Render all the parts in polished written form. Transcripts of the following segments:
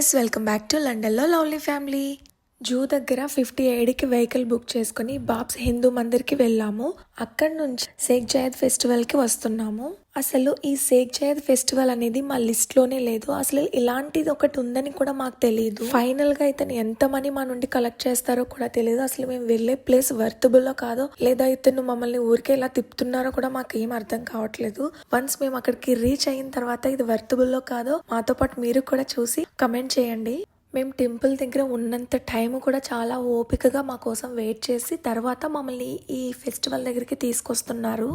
Guys, welcome back to లండన్లో lovely family. Zoo దగ్గర 58కి vehicle book చేసుకుని బాబ్స్ హిందూ మందిర్కి వెళ్ళాము. అక్కడి నుంచి షేక్ జయద్ ఫెస్టివల్కి వస్తున్నాము. అసలు ఈ షేక్ జయద్ ఫెస్టివల్ అనేది మా లిస్ట్లోనే లేదు. అసలు ఇలాంటిది ఒకటి ఉందని కూడా మాకు తెలియదు. ఫైనల్గా ఇతను ఎంత మనీ మా నుండి కలెక్ట్ చేస్తారో కూడా తెలియదు. అసలు మేము వెళ్ళే ప్లేస్ వర్తబుల్లో కాదో లేదా ఇతను మమ్మల్ని ఊరికే ఇలా తిప్పుతున్నారో కూడా మాకు ఏం అర్థం కావట్లేదు. వన్స్ మేము అక్కడికి రీచ్ అయిన తర్వాత ఇది వర్తబుల్లో కాదో మాతో పాటు మీరు కూడా చూసి కమెంట్ చేయండి. మేము టెంపుల్ దగ్గర ఉన్నంత టైం కూడా చాలా ఓపికగా మా కోసం వెయిట్ చేసి తర్వాత మమ్మల్ని ఈ ఫెస్టివల్ దగ్గరికి తీసుకొస్తున్నారు.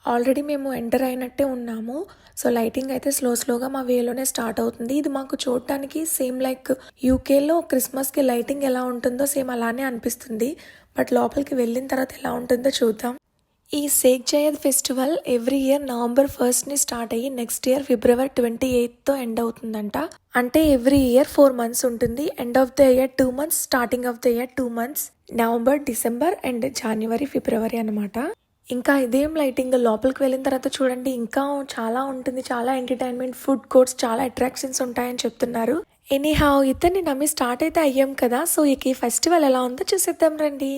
ఆల్రెడీ మేము ఎంటర్ అయినట్టే ఉన్నాము. సో లైటింగ్ అయితే స్లోగా మా వేలోనే స్టార్ట్ అవుతుంది. ఇది మాకు చూడటానికి సేమ్ లైక్ యూకేలో క్రిస్మస్కి లైటింగ్ ఎలా ఉంటుందో సేమ్ అలానే అనిపిస్తుంది. బట్ లోపలికి వెళ్ళిన తర్వాత ఎలా ఉంటుందో చూద్దాం. ఈ Sheikh Zayed festival every year November 1st start అయ్యి నెక్స్ట్ ఇయర్ ఫిబ్రవరి 28తో ఎండ్ అవుతుందంట. అంటే ఎవ్రీ ఇయర్ 4 months ఉంటుంది. End of the year 2 months, starting of the year 2 months, November, December and January, February అనమాట. ఇంకా ఇదేం లైటింగ్ లోపలికి వెళ్ళిన తర్వాత చూడండి, ఇంకా చాలా ఉంటుంది. చాలా ఎంటర్టైన్మెంట్, ఫుడ్ కోర్ట్స్, చాలా అట్రాక్షన్స్ ఉంటాయని చెప్తున్నారు. ఎనీహౌ ఇతన్ని నమ్మి స్టార్ట్ అయితే అయ్యాం కదా. సో ఈ ఫెస్టివల్ ఎలా ఉందో చూసేద్దాం రండి.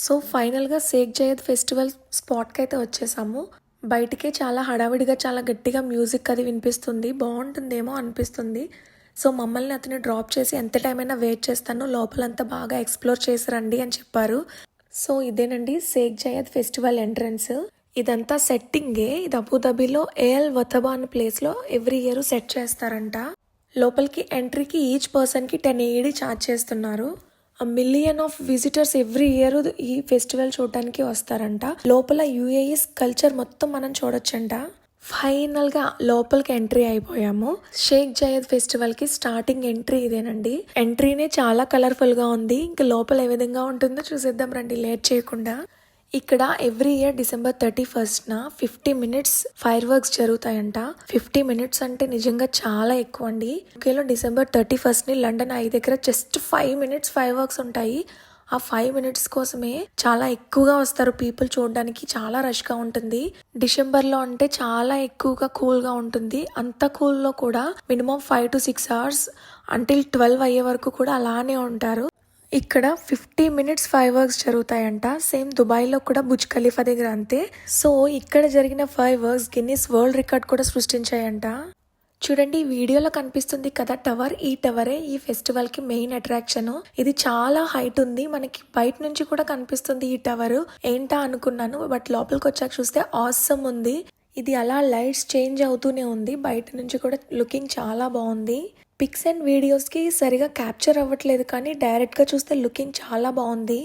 సో ఫైనల్గా షేక్ జయద్ ఫెస్టివల్ స్పాట్కి అయితే వచ్చేసాము. బయటికే చాలా హడావిడిగా చాలా గట్టిగా మ్యూజిక్ అది వినిపిస్తుంది. బాగుంటుందేమో అనిపిస్తుంది. సో మమ్మల్ని అతను డ్రాప్ చేసి ఎంత టైం అయినా వెయిట్ చేస్తాను, లోపలంతా బాగా ఎక్స్ప్లోర్ చేసి రండి అని చెప్పారు. సో ఇదేనండి షేక్ జయద్ ఫెస్టివల్ ఎంట్రన్స్. ఇదంతా సెట్టింగే. ఇది అబుదాబిలో ఏఎల్ వతబా అనే ప్లేస్లో ఎవ్రీ ఇయర్ సెట్ చేస్తారంట. లోపలికి ఎంట్రీకి ఈచ్ పర్సన్కి 10 AED ఛార్జ్ చేస్తున్నారు. 1 million of visitors every year ఈ ఫెస్టివల్ చూడటానికి వస్తారంట. లోపల యుఏఈస్ కల్చర్ మొత్తం మనం చూడొచ్చంట. ఫైనల్గా లోపలికి ఎంట్రీ అయిపోయాము. షేక్ జయద్ ఫెస్టివల్కి స్టార్టింగ్ ఎంట్రీ ఇదేనండి. ఎంట్రీనే చాలా కలర్ఫుల్గా ఉంది. ఇంకా లోపల ఏ విధంగా ఉంటుందో చూసేద్దాం రండి లేట్ చేయకుండా. ఇక్కడ every year December 31st 50 minutes fireworks జరుగుతాయంట. 50 minutes అంటే నిజంగా చాలా ఎక్కువ అండి. యూకేలో డిసెంబర్ 31st లండన్ ఐ దగ్గర జస్ట్ 5 minutes ఫైర్ వర్క్స్ ఉంటాయి. ఆ 5 minutes కోసమే చాలా ఎక్కువగా వస్తారు పీపుల్ చూడడానికి. చాలా రష్గా ఉంటుంది. డిసెంబర్లో అంటే చాలా ఎక్కువగా కూల్గా ఉంటుంది. అంత కూల్లో కూడా మినిమం 5 to 6 hours అంటిల్ 12 అయ్యే వరకు కూడా అలానే ఉంటారు. ఇక్కడ 50 minutes ఫైర్ వర్క్స్ జరుగుతాయంట. సేమ్ దుబాయ్లో కూడా బుర్జ్ ఖలీఫా దగ్గర అంతే. సో ఇక్కడ జరిగిన fire works Guinness world record కూడా సృష్టించాయంట. చూడండి వీడియోలో కనిపిస్తుంది కదా టవర్. ఈ టవరే ఈ ఫెస్టివల్ కి మెయిన్ అట్రాక్షన్. ఇది చాలా హైట్ ఉంది. మనకి బయట నుంచి కూడా కనిపిస్తుంది ఈ టవర్. ఏంటా అనుకున్నాను, బట్ లోపలికి వచ్చాక చూస్తే ఆసమ్ ఉంది. ఇది అలా లైట్స్ చేంజ్ అవుతూనే ఉంది. బయట నుంచి కూడా లుకింగ్ చాలా బాగుంది. పిక్స్ అండ్ వీడియోస్కి సరిగా క్యాప్చర్ అవ్వట్లేదు, కానీ డైరెక్ట్గా చూస్తే లుకింగ్ చాలా బాగుంది.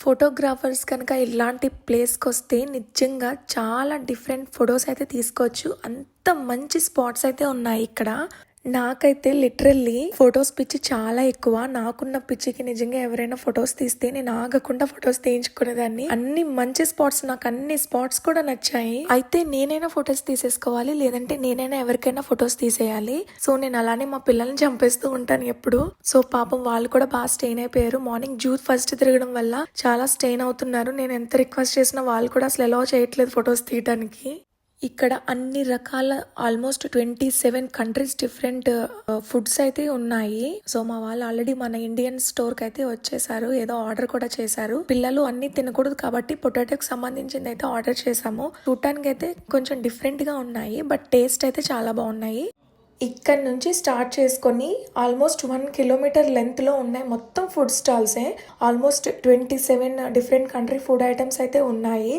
ఫోటోగ్రాఫర్స్ కనుక ఇలాంటి ప్లేస్కి వస్తే నిజంగా చాలా డిఫరెంట్ ఫొటోస్ అయితే తీసుకోవచ్చు. అంత మంచి స్పాట్స్ అయితే ఉన్నాయి ఇక్కడ. నాకైతే లిటరల్లీ ఫొటోస్ పిచ్చి చాలా ఎక్కువ. నాకున్న పిచ్చికి నిజంగా ఎవరైనా ఫొటోస్ తీస్తే నేను ఆగకుండా ఫొటోస్ తీయించుకునేదాన్ని. అన్ని మంచి స్పాట్స్, నాకు అన్ని స్పాట్స్ కూడా నచ్చాయి. అయితే నేనైనా ఫొటోస్ తీసేసుకోవాలి, లేదంటే నేనైనా ఎవరికైనా ఫొటోస్ తీసేయాలి. సో నేను అలానే మా పిల్లల్ని చంపేస్తూ ఉంటాను ఎప్పుడు. సో పాపం వాళ్ళు కూడా బాగా స్టెయిన్ అయిపోయారు. మార్నింగ్ జూత్ ఫస్ట్ తిరగడం వల్ల చాలా స్టెయిన్ అవుతున్నారు. నేను ఎంత రిక్వెస్ట్ చేసినా వాళ్ళు కూడా అసలు ఎలా చేయట్లేదు ఫొటోస్ తీయడానికి. ఇక్కడ అన్ని రకాల ఆల్మోస్ట్ 27 కంట్రీస్ డిఫరెంట్ ఫుడ్స్ అయితే ఉన్నాయి. సో మా వాళ్ళు ఆల్రెడీ మన ఇండియన్ స్టోర్ కి అయితే వచ్చేసారు. ఏదో ఆర్డర్ కూడా చేశారు. పిల్లలు అన్ని తినకూడదు కాబట్టి పొటాటోకి సంబంధించింది అయితే ఆర్డర్ చేసాము. చూడటానికి అయితే కొంచెం డిఫరెంట్ గా ఉన్నాయి, బట్ టేస్ట్ అయితే చాలా బాగున్నాయి. ఇక్కడ నుంచి స్టార్ట్ చేసుకొని ఆల్మోస్ట్ 1 కిలోమీటర్ లెంత్లో ఉన్నాయి మొత్తం ఫుడ్ స్టాల్సే. Almost 27 different country food items అయితే ఉన్నాయి.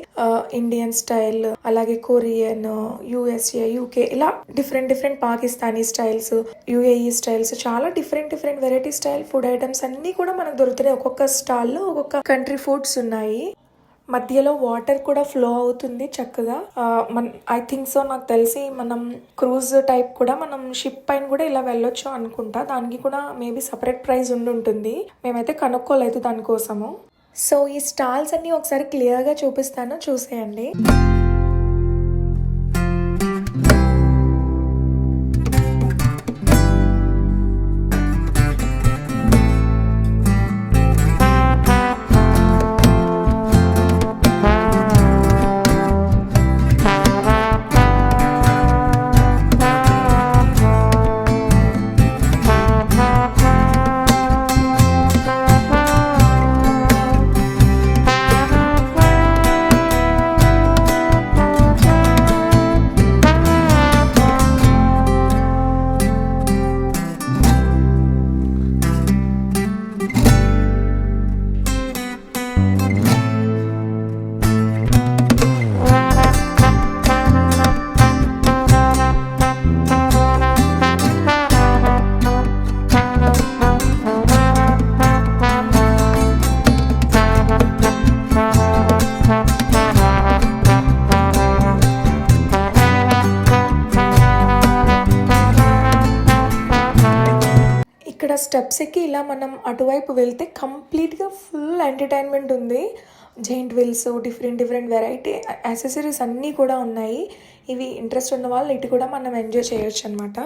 ఇండియన్ స్టైల్, అలాగే కొరియన్, యూఎస్ఏ, యూకే, ఇలా different Pakistani styles, UAE styles, చాలా different variety style food items అన్ని కూడా మనకు దొరుకుతున్నాయి. ఒక్కొక్క స్టాల్లో ఒక్కొక్క కంట్రీ ఫుడ్స్ ఉన్నాయి. మధ్యలో వాటర్ కూడా ఫ్లో అవుతుంది చక్కగా. ఐ థింక్ సో, నాకు తెలిసి మనం క్రూజ్ టైప్ కూడా మనం షిప్ పైన కూడా ఇలా వెళ్ళొచ్చు అనుకుంటా. దానికి కూడా మేబీ సపరేట్ ప్రైస్ ఉంటుంది. మేమైతే కనుక్కోలేదు దానికోసము. సో ఈ స్టాల్స్ అన్ని ఒకసారి క్లియర్గా చూపిస్తాను, చూసేయండి. స్టెప్స్ ఎక్కి ఇలా మనం అటువైపు వెళ్తే కంప్లీట్గా ఫుల్ ఎంటర్టైన్మెంట్ ఉంది. Giant wheels, different variety accessories అన్నీ కూడా ఉన్నాయి. ఇవి ఇంట్రెస్ట్ ఉన్న వాళ్ళు ఇటు కూడా మనం ఎంజాయ్ చేయొచ్చు అనమాట.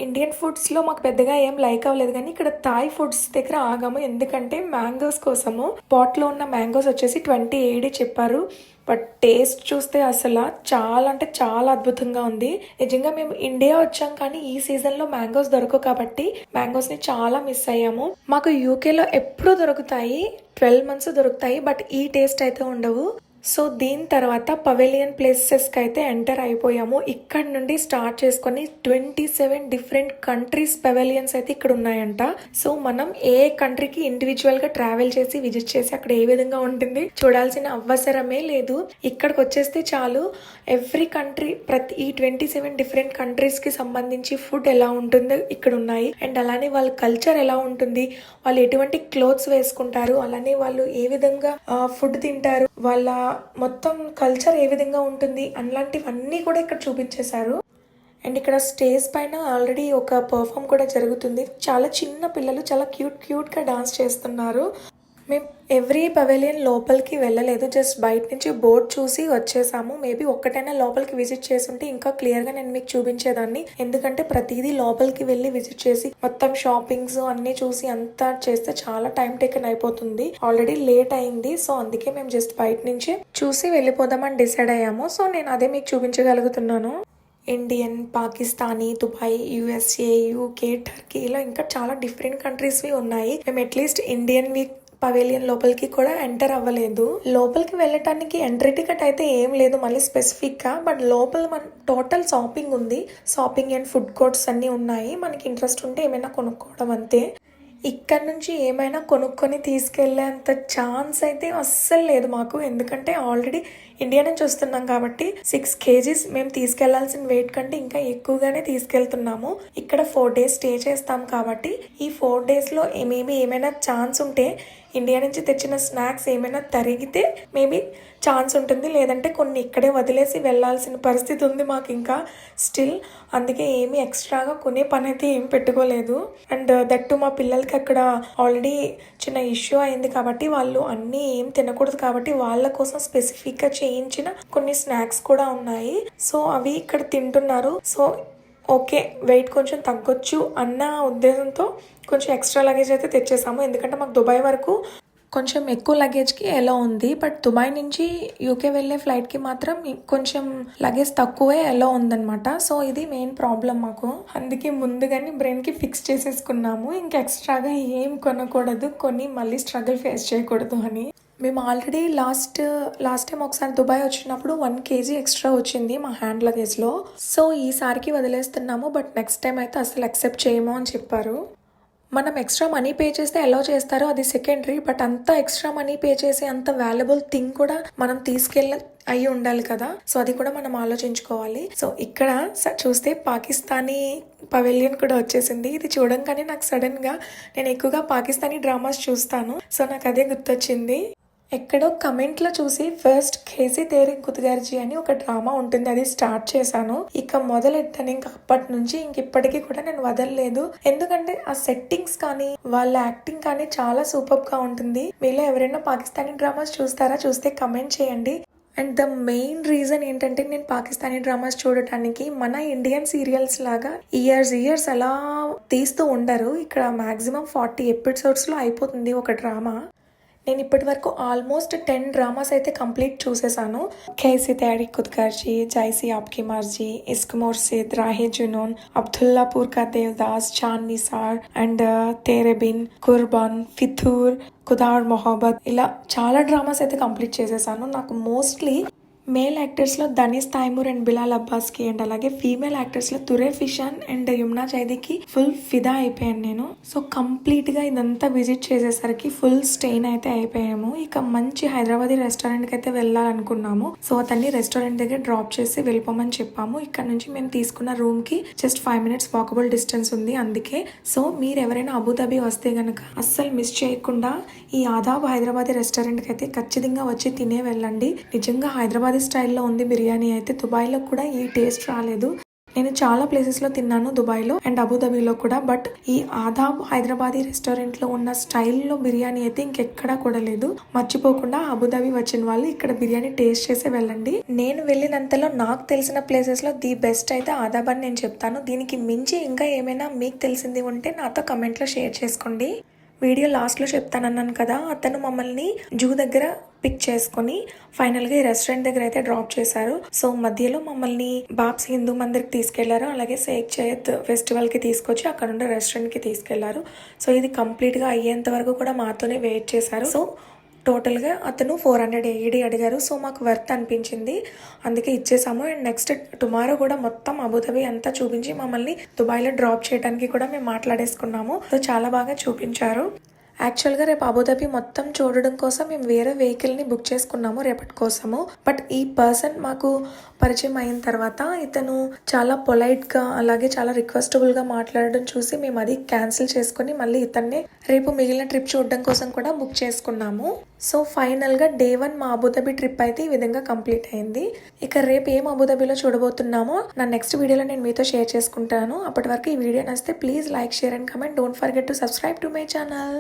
ఇండియన్ ఫుడ్స్లో మాకు పెద్దగా ఏం లైక్ అవ్వలేదు, కానీ ఇక్కడ థాయ్ ఫుడ్స్ దగ్గర ఆగాము. ఎందుకంటే మ్యాంగోస్ కోసము. పాట్లో ఉన్న మ్యాంగోస్ వచ్చేసి 28 చెప్పారు. బట్ టేస్ట్ చూస్తే అసలు చాలా అంటే చాలా అద్భుతంగా ఉంది. నిజంగా మేము ఇండియా వచ్చాం, కానీ ఈ సీజన్లో మ్యాంగోస్ దొరకవు కాబట్టి మ్యాంగోస్ని చాలా మిస్ అయ్యాము. మాకు యూకేలో ఎప్పుడూ దొరుకుతాయి, 12 months దొరుకుతాయి, బట్ ఈ టేస్ట్ అయితే ఉండవు. సో దీని తర్వాత పవెలియన్ ప్లేసెస్కి అయితే ఎంటర్ అయిపోయాము. ఇక్కడ నుండి స్టార్ట్ చేసుకొని 27 డిఫరెంట్ కంట్రీస్ పవెలియన్స్ అయితే ఇక్కడ ఉన్నాయంట. సో మనం ఏ కంట్రీకి ఇండివిజువల్గా ట్రావెల్ చేసి విజిట్ చేసి అక్కడ ఏ విధంగా ఉంటుంది చూడాల్సిన అవసరమే లేదు. ఇక్కడికి వచ్చేస్తే చాలు. ఎవ్రీ కంట్రీ, ఈ 27 డిఫరెంట్ కంట్రీస్కి సంబంధించి ఫుడ్ ఎలా ఉంటుందో ఇక్కడ ఉన్నాయి. అండ్ అలానే వాళ్ళ కల్చర్ ఎలా ఉంటుంది, వాళ్ళు ఎటువంటి క్లోత్స్ వేసుకుంటారు, అలానే వాళ్ళు ఏ విధంగా ఫుడ్ తింటారు, వాళ్ళ మొత్తం కల్చర్ ఏ విధంగా ఉంటుంది అలాంటివన్నీ కూడా ఇక్కడ చూపించేశారు. అండ్ ఇక్కడ స్టేజ్ పైన ఆల్రెడీ ఒక పర్ఫామ్ కూడా జరుగుతుంది. చాలా చిన్న పిల్లలు చాలా క్యూట్గా డాన్స్ చేస్తున్నారు. మేము ఎవ్రీ పవెలియన్ లోపలికి వెళ్ళలేదు. జస్ట్ బయట నుంచి బోర్డ్ చూసి వచ్చేసాము. మేబీ ఒక్కటైనా లోపలికి విజిట్ చేస్తుంటే ఇంకా క్లియర్గా నేను మీకు చూపించేదాన్ని. ఎందుకంటే ప్రతిదీ లోపలికి వెళ్ళి విజిట్ చేసి మొత్తం షాపింగ్స్ అన్నీ చూసి అంతా చేస్తే చాలా టైం టేకన్ అయిపోతుంది. ఆల్రెడీ లేట్ అయింది. సో అందుకే మేము జస్ట్ బయట నుంచే చూసి వెళ్ళిపోదామని డిసైడ్ అయ్యాము. సో నేను అదే మీకు చూపించగలుగుతున్నాను. Indian, Pakistani, Dubai, USA, UK, Turkey ఇలా ఇంకా చాలా డిఫరెంట్ కంట్రీస్వి ఉన్నాయి. మేము అట్లీస్ట్ ఇండియన్వి పవేలియన్ లోపలికి కూడా ఎంటర్ అవ్వలేదు. లోపలికి వెళ్ళటానికి ఎంట్రీ టికెట్ అయితే ఏం లేదు మళ్ళీ స్పెసిఫిక్గా. బట్ లోపల మన టోటల్ షాపింగ్ ఉంది. షాపింగ్ అండ్ ఫుడ్ కోర్ట్స్ అన్నీ ఉన్నాయి. మనకి ఇంట్రెస్ట్ ఉంటే ఏమైనా కొనుక్కోవడం అంతే. ఇక్కడ నుంచి ఏమైనా కొనుక్కొని తీసుకెళ్లేంత ఛాన్స్ అయితే అస్సలు లేదు మాకు. ఎందుకంటే ఆల్రెడీ ఇండియా నుంచి వస్తున్నాం కాబట్టి 6 kgs మేము తీసుకెళ్లాల్సిన వెయిట్ కంటే ఇంకా ఎక్కువగానే తీసుకెళ్తున్నాము. ఇక్కడ 4 days స్టే చేస్తాం కాబట్టి ఈ 4 daysలో మేబీ ఏమైనా ఛాన్స్ ఉంటే ఇండియా నుంచి తెచ్చిన స్నాక్స్ ఏమైనా తరిగితే మేబీ ఛాన్స్ ఉంటుంది. లేదంటే కొన్ని ఇక్కడే వదిలేసి వెళ్ళాల్సిన పరిస్థితి ఉంది మాకు ఇంకా స్టిల్. అందుకే ఏమీ ఎక్స్ట్రాగా కొనే పని అయితే ఏం పెట్టుకోలేదు. అండ్ దట్టు మా పిల్లలకి అక్కడ ఆల్రెడీ చిన్న ఇష్యూ అయింది కాబట్టి వాళ్ళు అన్నీ ఏం తినకూడదు కాబట్టి వాళ్ళ కోసం స్పెసిఫిక్గా చేయించిన కొన్ని స్నాక్స్ కూడా ఉన్నాయి. సో అవి ఇక్కడ తింటున్నారు. సో ఓకే, వెయిట్ కొంచెం తగ్గొచ్చు అన్న ఉద్దేశంతో కొంచెం ఎక్స్ట్రా లగేజ్ అయితే తెచ్చేసాము. ఎందుకంటే మాకు దుబాయ్ వరకు కొంచెం ఎక్కువ లగేజ్కి ఎలా ఉంది. బట్ దుబాయ్ నుంచి యూకే వెళ్ళే ఫ్లైట్కి మాత్రం కొంచెం లగేజ్ తక్కువే ఎలా ఉందన్నమాట. సో ఇది మెయిన్ ప్రాబ్లం మాకు. అందుకే ముందుగానే బ్రెయిన్కి ఫిక్స్ చేసేసుకున్నాము ఇంకా ఎక్స్ట్రాగా ఏం కొనకూడదు, కొని మళ్ళీ స్ట్రగుల్ ఫేస్ చేయకూడదు అని. మేము ఆల్రెడీ లాస్ట్ టైం ఒకసారి దుబాయ్ వచ్చినప్పుడు 1 kg ఎక్స్ట్రా వచ్చింది మా హ్యాండ్ లగేజ్లో. సో ఈసారికి వదిలేస్తున్నాము. బట్ నెక్స్ట్ టైం అయితే అసలు యాక్సెప్ట్ చేయము అని చెప్పారు. మనం ఎక్స్ట్రా మనీ పే చేస్తే ఎలా చేస్తారో అది సెకండరీ. బట్ అంత ఎక్స్ట్రా మనీ పే చేసి అంత వాల్యుబుల్ థింగ్ కూడా మనం అయి ఉండాలి కదా. సో అది కూడా మనం ఆలోచించుకోవాలి. సో ఇక్కడ చూస్తే పాకిస్తానీ పవెలియన్ కూడా వచ్చేసింది. ఇది చూడంగానే నాకు సడన్గా నేను ఎక్కువగా పాకిస్తానీ డ్రామాస్ చూస్తాను. సో నాకు అదే గుర్తొచ్చింది. ఎక్కడో కమెంట్లో చూసి ఫస్ట్ ఖేసీ తేరీ గుత్గార్జీ అని ఒక డ్రామా ఉంటుంది, అది స్టార్ట్ చేశాను. ఇక మొదలెట్టాను. ఇంకా అప్పటి నుంచి ఇప్పటికీ కూడా నేను వదలలేదు. ఎందుకంటే ఆ సెట్టింగ్స్ కానీ వాళ్ళ యాక్టింగ్ కానీ చాలా సూపర్గా ఉంటుంది. మీలో ఎవరైనా పాకిస్తానీ డ్రామాస్ చూస్తారా? చూస్తే కమెంట్ చేయండి. అండ్ ద మెయిన్ రీజన్ ఏంటంటే నేను పాకిస్తానీ డ్రామాస్ చూడటానికి మన ఇండియన్ సీరియల్స్ లాగా ఇయర్స్ అలా తీస్తూ ఉండరు. ఇక్కడ మాక్సిమం 40 episodesలో అయిపోతుంది ఒక డ్రామా. నేను ఇప్పటి వరకు ఆల్మోస్ట్ 10 డ్రామాస్ అయితే కంప్లీట్ చూసేసాను. ఖైసీ తేరీ గుత్గార్జీ, జైసీ ఆప్కి మర్జీ, ఇస్క్ ముర్షిద్, రాహే జునూన్, అబ్దుల్లాపూర్ కా దేవదాస్, చాంద్ నిసార్ అండ్ తేరే బిన్, కుర్బాన్, ఫితూర్, ఖుదార్ మొహబ్బత్ ఇలా చాలా డ్రామాస్ అయితే కంప్లీట్ చేసేసాను. నాకు మోస్ట్లీ మేల్ యాక్టర్స్లో దనీస్ తైమూర్ అండ్ బిలాల్ అబ్బాస్కి అండ్ అలాగే ఫీమేల్ యాక్టర్స్లో తురే ఫిషాన్ అండ్ యమునా చైదీకి ఫుల్ ఫిదా అయిపోయాను నేను. సో కంప్లీట్గా ఇదంతా విజిట్ చేసేసరికి ఫుల్ స్టెయిన్ అయితే అయిపోయాము. ఇక మంచి హైదరాబాదీ రెస్టారెంట్కి అయితే వెళ్ళాలనుకున్నాము. సో అతన్ని రెస్టారెంట్ దగ్గర డ్రాప్ చేసి వెళ్ళిపోమని చెప్పాము. ఇక్కడ నుంచి మేము తీసుకున్న రూమ్కి జస్ట్ 5 minutes వాకబుల్ డిస్టెన్స్ ఉంది. అందుకే సో మీరు ఎవరైనా అబుదాబి వస్తే గనక అస్సలు మిస్ చేయకుండా ఈ ఆదాబ్ హైదరాబాదీ రెస్టారెంట్కి అయితే ఖచ్చితంగా వచ్చి తినే వెళ్ళండి. నిజంగా హైదరాబాద్ స్టైల్లో ఉంది బిర్యానీ అయితే. దుబాయ్లో కూడా ఈ టేస్ట్ రాలేదు. నేను చాలా ప్లేసెస్లో తిన్నాను దుబాయ్లో అండ్ అబుదాబిలో కూడా. బట్ ఈ ఆదాబ్ హైదరాబాదీ రెస్టారెంట్లో ఉన్న స్టైల్లో బిర్యానీ అయితే ఇంకెక్కడా కూడా లేదు. మర్చిపోకుండా అబుదాబి వచ్చిన వాళ్ళు ఇక్కడ బిర్యానీ టేస్ట్ చేసి వెళ్ళండి. నేను వెళ్ళినంతలో నాకు తెలిసిన ప్లేసెస్లో ది బెస్ట్ అయితే ఆదాబ్ అని నేను చెప్తాను. దీనికి మించి ఇంకా ఏమైనా మీకు తెలిసింది ఉంటే నాతో కమెంట్లో షేర్ చేసుకోండి. వీడియో లాస్ట్లో చెప్తానన్నాను కదా, అతను మమ్మల్ని జూ దగ్గర పిక్ చేసుకొని ఫైనల్గా ఈ రెస్టారెంట్ దగ్గర అయితే డ్రాప్ చేశారు. సో మధ్యలో మమ్మల్ని బాబ్స్ హిందూ మందిర్కి తీసుకెళ్లారు. అలాగే షేక్ జయద్ ఫెస్టివల్కి తీసుకొచ్చి అక్కడ ఉండే రెస్టారెంట్కి తీసుకెళ్లారు. సో ఇది కంప్లీట్గా అయ్యేంత వరకు కూడా మాతోనే వెయిట్ చేశారు. సో టోటల్గా అతను 400 AED అడిగారు. సో మాకు వర్త్ అనిపించింది, అందుకే ఇచ్చేసాము. అండ్ నెక్స్ట్ టుమారో కూడా మొత్తం అబుదాబి అంతా చూపించి మమ్మల్ని దుబాయ్లో డ్రాప్ చేయడానికి కూడా మేము మాట్లాడేసుకున్నాము. సో చాలా బాగా చూపించారు. యాక్చువల్గా రేపు అబుదాబి మొత్తం చూడడం కోసం మేము వేరే వెహికల్ని బుక్ చేసుకున్నాము రేపటి కోసము. బట్ ఈ పర్సన్ మాకు పరిచయం అయిన తర్వాత ఇతను చాలా పొలైట్గా అలాగే చాలా రిక్వెస్టబుల్గా మాట్లాడడం చూసి మేము అది క్యాన్సిల్ చేసుకుని మళ్ళీ ఇతన్నే రేపు మిగిలిన ట్రిప్ చూడడం కోసం కూడా బుక్ చేసుకున్నాము. సో ఫైనల్గా Day 1 మా అబుదాబి ట్రిప్ అయితే ఈ విధంగా కంప్లీట్ అయింది. ఇక రేపు ఏం అబుదాబిలో చూడబోతున్నామో నా నెక్స్ట్ వీడియోలో నేను మీతో షేర్ చేసుకుంటాను. అప్పటి వరకు ఈ వీడియో నచ్చితే please like, share and comment. Don't forget to subscribe to my channel.